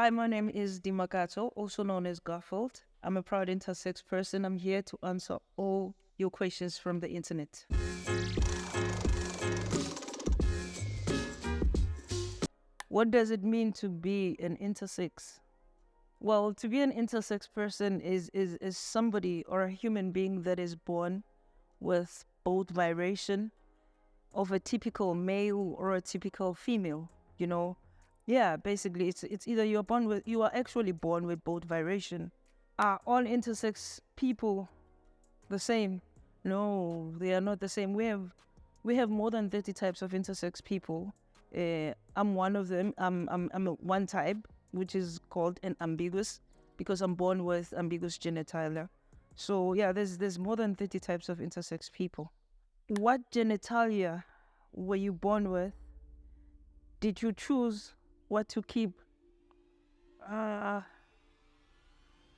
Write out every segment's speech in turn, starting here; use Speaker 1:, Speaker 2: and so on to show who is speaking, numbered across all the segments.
Speaker 1: Hi, my name is Dimakatso, also known as Garfield. I'm a proud intersex person. I'm here to answer all your questions from the internet. What does it mean to be an intersex? Well, to be an intersex person is somebody or a human being that is born with both vibration of a typical male or a typical female, you know. Yeah, basically it's either you are actually born with both vibration. Are all intersex people the same? No, they are not the same. We have more than 30 types of intersex people. I'm one of them. I'm one type, which is called an ambiguous, because I'm born with ambiguous genitalia. So yeah, there's more than 30 types of intersex people. What genitalia were you born with? Did you choose what to keep?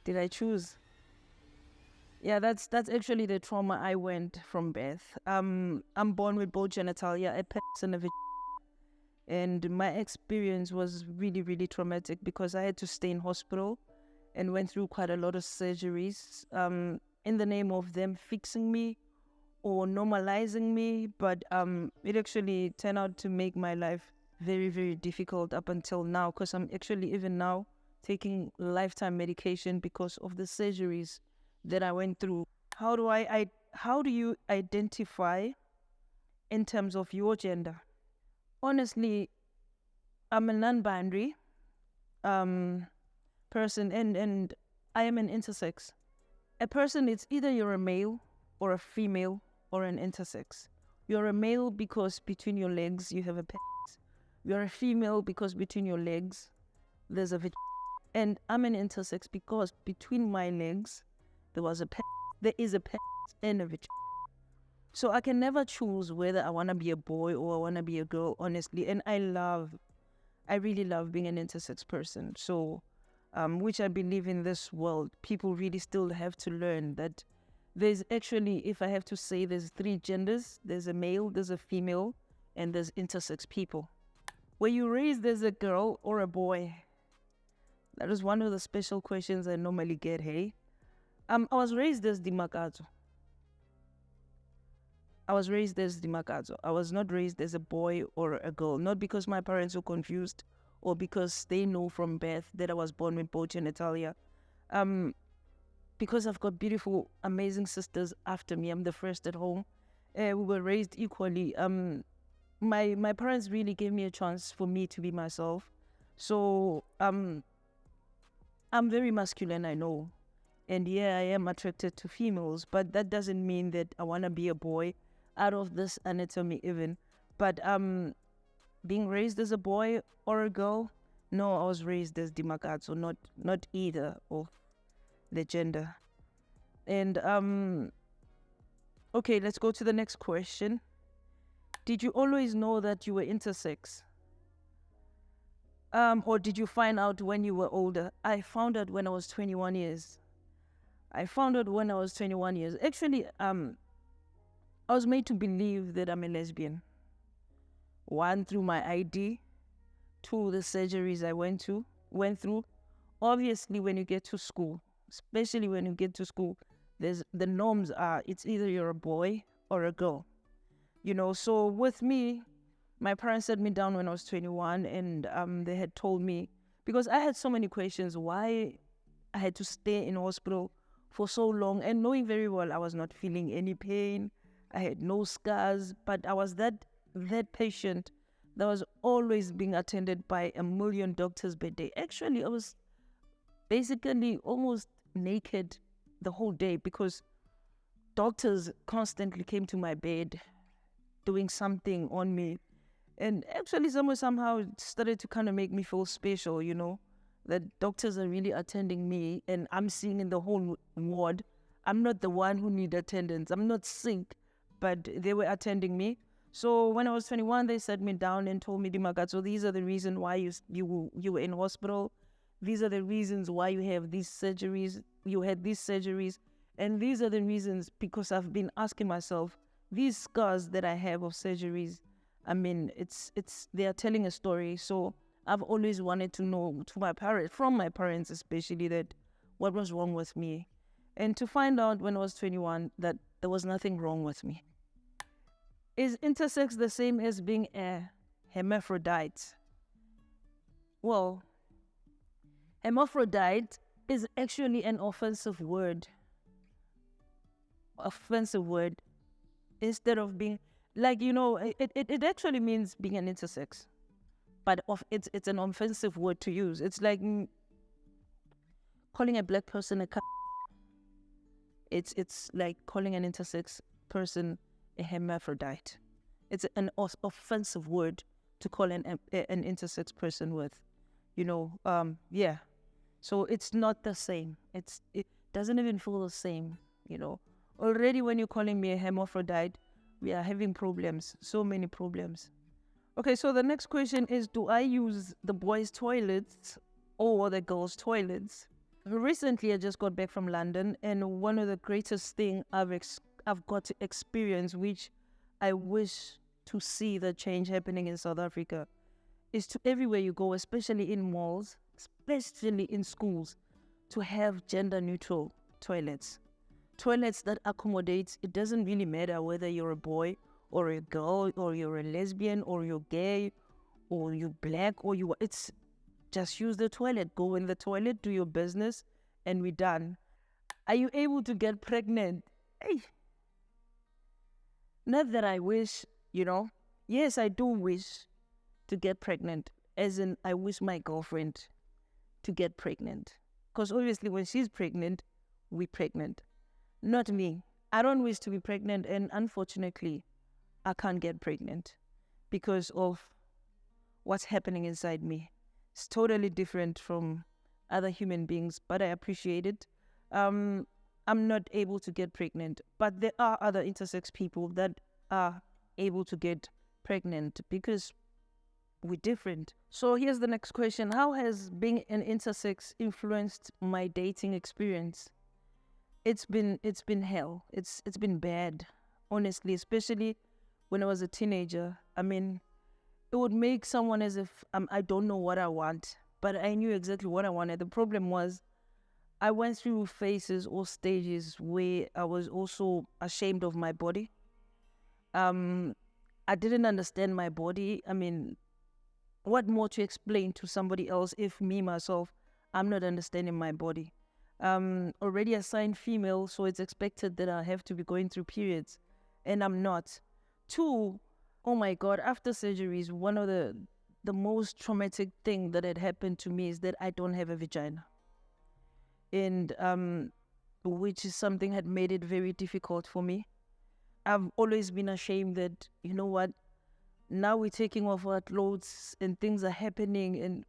Speaker 1: Did I choose? Yeah, that's actually the trauma I went from birth. I'm born with both genitalia, a penis and a vagina. And my experience was really, really traumatic because I had to stay in hospital and went through quite a lot of surgeries in the name of them fixing me or normalizing me. But it actually turned out to make my life very, very difficult up until now, because I'm actually even now taking lifetime medication because of the surgeries that I went through. How do you identify in terms of your gender? Honestly, I'm a non-binary person, and I am an intersex. A person, it's either you're a male or a female or an intersex. You're a male because between your legs you have a penis. You're a female because between your legs there's a vagina. And I'm an intersex because between my legs there is a penis and a vagina. So I can never choose whether I want to be a boy or I want to be a girl, honestly. And I really love being an intersex person. So, which I believe in this world, people really still have to learn that there's actually, if I have to say, there's three genders. There's a male, there's a female, and there's intersex people. Were you raised as a girl or a boy? That is one of the special questions I normally get, hey? I was raised as Dimakatso. I was raised as Dimakatso. I was not raised as a boy or a girl, not because my parents were confused or because they know from birth that I was born with both genitalia. Because I've got beautiful, amazing sisters after me. I'm the first at home. We were raised equally. My parents really gave me a chance for me to be myself. So I'm very masculine, I know. And yeah, I am attracted to females, but that doesn't mean that I want to be a boy out of this anatomy even. But being raised as a boy or a girl, no, I was raised as Dimakatso, not either of the gender. And okay, let's go to the next question. Did you always know that you were intersex? Or did you find out when you were older? I found out when I was 21 years. Actually, I was made to believe that I'm a lesbian. One, through my ID. Two, the surgeries I went through. Obviously, when you get to school, especially when you get to school, the norms are it's either you're a boy or a girl. So with me, my parents set me down when I was 21, and they had told me, because I had so many questions why I had to stay in hospital for so long, and knowing very well I was not feeling any pain. I had no scars, but I was that patient that was always being attended by a million doctors per day. Actually, I was basically almost naked the whole day because doctors constantly came to my bed doing something on me. And actually, somehow it started to kind of make me feel special, that doctors are really attending me and I'm seeing in the whole ward. I'm not the one who need attendance. I'm not sick, but they were attending me. So when I was 21, they sat me down and told me, Dimakatso, these are the reasons why you were in hospital. These are the reasons why you have these surgeries. You had these surgeries. And these are the reasons, because I've been asking myself, these scars that I have of surgeries, I mean, they are telling a story. So I've always wanted to know from my parents especially, that what was wrong with me. And to find out when I was 21 that there was nothing wrong with me. Is intersex the same as being a hermaphrodite? Well, hermaphrodite is actually an offensive word. Instead of being, like, it actually means being an intersex. But it's an offensive word to use. It's like calling a black person a it's like calling an intersex person a hermaphrodite. It's an offensive word to call an intersex person with, yeah. So it's not the same. It doesn't even feel the same, Already when you're calling me a hermaphrodite, we are having problems, so many problems. Okay, so the next question is, do I use the boys' toilets or the girls' toilets? Recently, I just got back from London, and one of the greatest thing I've got to experience, which I wish to see the change happening in South Africa, is to everywhere you go, especially in malls, especially in schools, to have gender-neutral toilets. Toilets that accommodate, it doesn't really matter whether you're a boy or a girl, or you're a lesbian, or you're gay, or you're black, it's just use the toilet. Go in the toilet, do your business, and we're done. Are you able to get pregnant? Hey. Not that I wish, Yes, I do wish to get pregnant. As in, I wish my girlfriend to get pregnant. Because obviously when she's pregnant, we're pregnant. Not me. I don't wish to be pregnant, and unfortunately, I can't get pregnant because of what's happening inside me. It's totally different from other human beings, but I appreciate it. I'm not able to get pregnant, but there are other intersex people that are able to get pregnant because we're different. So here's the next question. How has being an intersex influenced my dating experience? It's been hell. It's been bad, honestly, especially when I was a teenager. I mean, it would make someone as if I don't know what I want, but I knew exactly what I wanted. The problem was I went through phases or stages where I was also ashamed of my body. I didn't understand my body. I mean, what more to explain to somebody else if me, myself, I'm not understanding my body? Already assigned female, so it's expected that I have to be going through periods, and I'm not. 2, oh my God, after surgeries, one of the most traumatic thing that had happened to me is that I don't have a vagina. And which is something had made it very difficult for me. I've always been ashamed that, you know what, now we're taking off our clothes and things are happening, and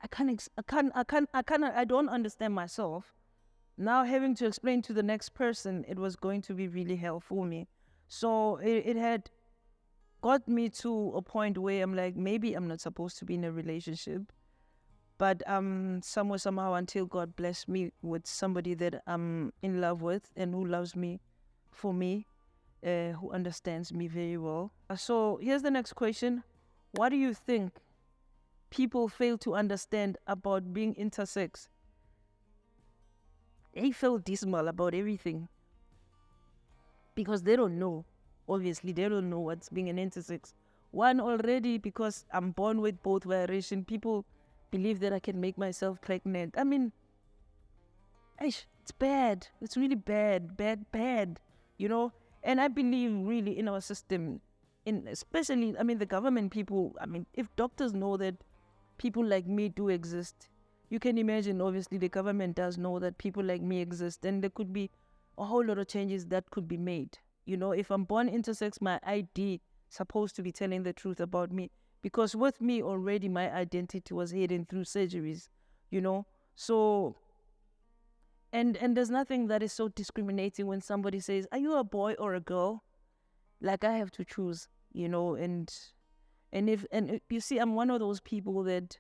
Speaker 1: I don't understand myself. Now having to explain to the next person, it was going to be really hell for me. So it had got me to a point where I'm like, maybe I'm not supposed to be in a relationship. But somehow, until God blessed me with somebody that I'm in love with and who loves me for me, who understands me very well. So here's the next question. What do you think people fail to understand about being intersex? They feel dismal about everything because they don't know. Obviously, they don't know what's being an intersex. One, already, because I'm born with both variation, people believe that I can make myself pregnant. I mean, it's bad. It's really bad, And I believe really in our system, especially, the government people. If doctors know that people like me do exist, you can imagine, obviously, the government does know that people like me exist, and there could be a whole lot of changes that could be made. If I'm born intersex, my ID supposed to be telling the truth about me, because with me already my identity was hidden through surgeries, So, and there's nothing that is so discriminating when somebody says, "Are you a boy or a girl?" Like, I have to choose, and if you see, I'm one of those people that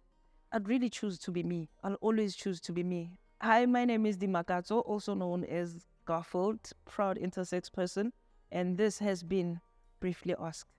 Speaker 1: I'd really choose to be me. I'll always choose to be me. Hi, my name is Dimakatso, also known as Garfield, proud intersex person, and this has been Briefly Asked.